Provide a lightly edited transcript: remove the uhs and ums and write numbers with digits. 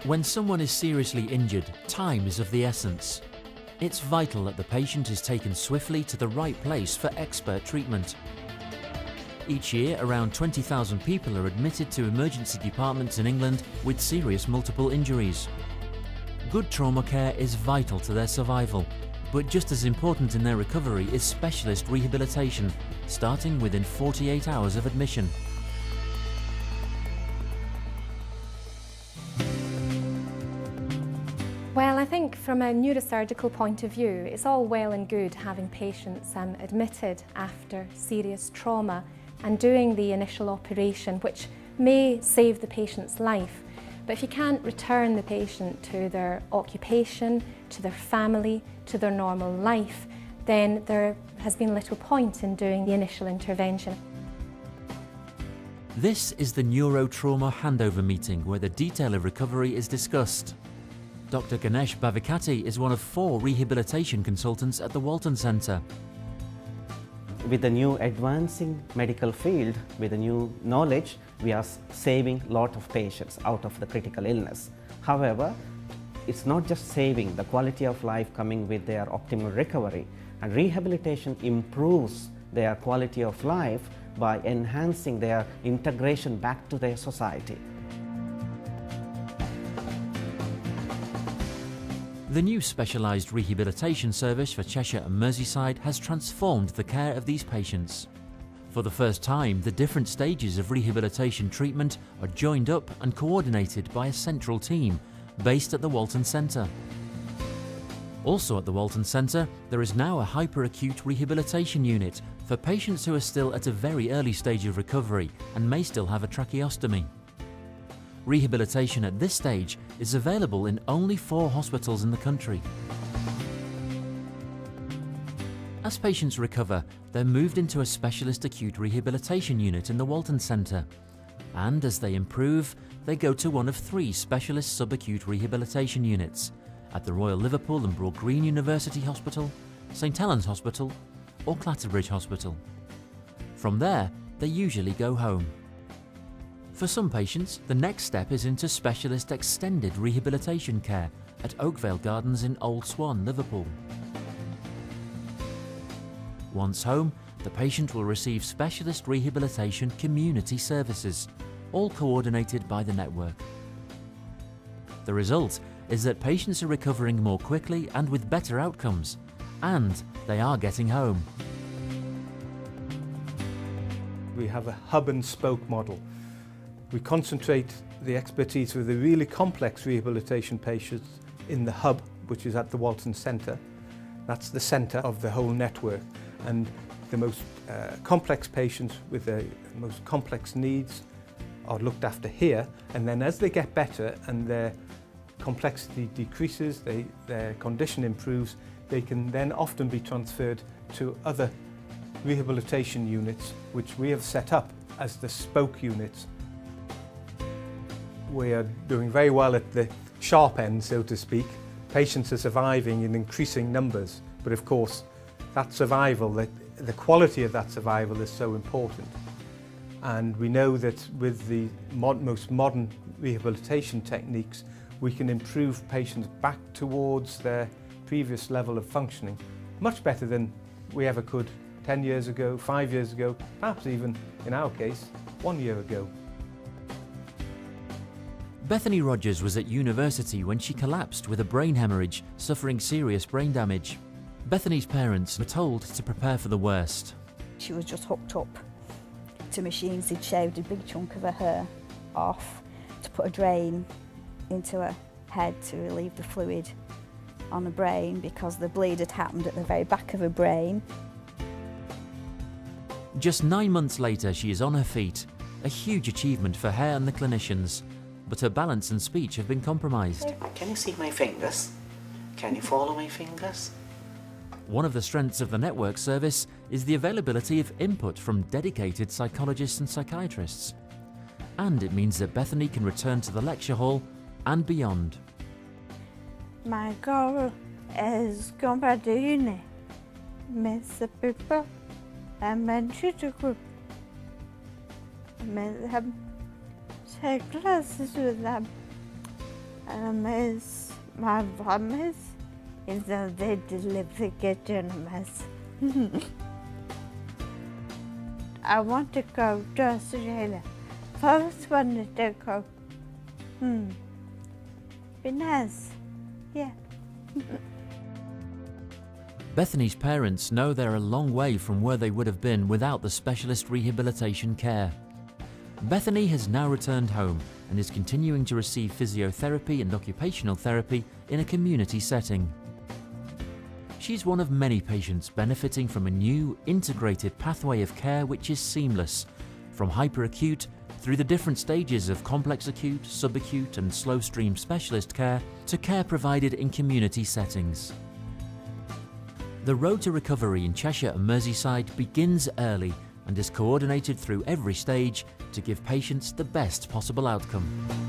When someone is seriously injured, time is of the essence. It's vital that the patient is taken swiftly to the right place for expert treatment. Each year, around 20,000 people are admitted to emergency departments in England with serious multiple injuries. Good trauma care is vital to their survival, but just as important in their recovery is specialist rehabilitation, starting within 48 hours of admission. Well, I think from a neurosurgical point of view, it's all well and good having patients admitted after serious trauma and doing the initial operation, which may save the patient's life. But if you can't return the patient to their occupation, to their family, to their normal life, then there has been little point in doing the initial intervention. This is the neurotrauma handover meeting where the detail of recovery is discussed. Dr. Ganesh Bhavikati is one of 4 rehabilitation consultants at the Walton Centre. With the new advancing medical field, with the new knowledge, we are saving a lot of patients out of the critical illness. However, it's not just saving the quality of life coming with their optimal recovery, and rehabilitation improves their quality of life by enhancing their integration back to their society. The new specialised rehabilitation service for Cheshire and Merseyside has transformed the care of these patients. For the first time, the different stages of rehabilitation treatment are joined up and coordinated by a central team based at the Walton Centre. Also at the Walton Centre, there is now a hyperacute rehabilitation unit for patients who are still at a very early stage of recovery and may still have a tracheostomy. Rehabilitation at this stage is available in only 4 hospitals in the country. As patients recover, they're moved into a specialist acute rehabilitation unit in the Walton Centre. And as they improve, they go to one of 3 specialist subacute rehabilitation units at the Royal Liverpool and Broad Green University Hospital, St Helens Hospital or Clatterbridge Hospital. From there, they usually go home. For some patients, the next step is into specialist extended rehabilitation care at Oakvale Gardens in Old Swan, Liverpool. Once home, the patient will receive specialist rehabilitation community services, all coordinated by the network. The result is that patients are recovering more quickly and with better outcomes, and they are getting home. We have a hub and spoke model. We concentrate the expertise with the really complex rehabilitation patients in the hub, which is at the Walton Centre. That's the centre of the whole network, and the most complex patients with the most complex needs are looked after here, and then as they get better and their complexity decreases, their condition improves, they can then often be transferred to other rehabilitation units which we have set up as the spoke units. We are doing very well at the sharp end, so to speak. Patients are surviving in increasing numbers, but of course that survival, the quality of that survival is so important. And we know that with the most modern rehabilitation techniques, we can improve patients back towards their previous level of functioning much better than we ever could 10 years ago, 5 years ago, perhaps even, in our case, 1 year ago. Bethany Rogers was at university when she collapsed with a brain hemorrhage, suffering serious brain damage. Bethany's parents were told to prepare for the worst. She was just hooked up to machines. They'd shaved a big chunk of her hair off to put a drain into her head to relieve the fluid on the brain because the bleed had happened at the very back of her brain. Just 9 months later, she is on her feet, a huge achievement for her and the clinicians. But her balance and speech have been compromised. Can you see my fingers? Can you follow my fingers? One of the strengths of the network service is the availability of input from dedicated psychologists and psychiatrists. And it means that Bethany can return to the lecture hall and beyond. My goal is going back to uni, meet the people, and mentor the group. Take classes with them and I miss my promise, even though they deliver get in a mess. I want to go to Australia. First wanted to go. Be nice. Yeah. Bethany's parents know they're a long way from where they would have been without the specialist rehabilitation care. Bethany has now returned home and is continuing to receive physiotherapy and occupational therapy in a community setting. She's one of many patients benefiting from a new, integrated pathway of care which is seamless, from hyperacute through the different stages of complex acute, subacute and slow stream specialist care to care provided in community settings. The road to recovery in Cheshire and Merseyside begins early and is coordinated through every stage to give patients the best possible outcome.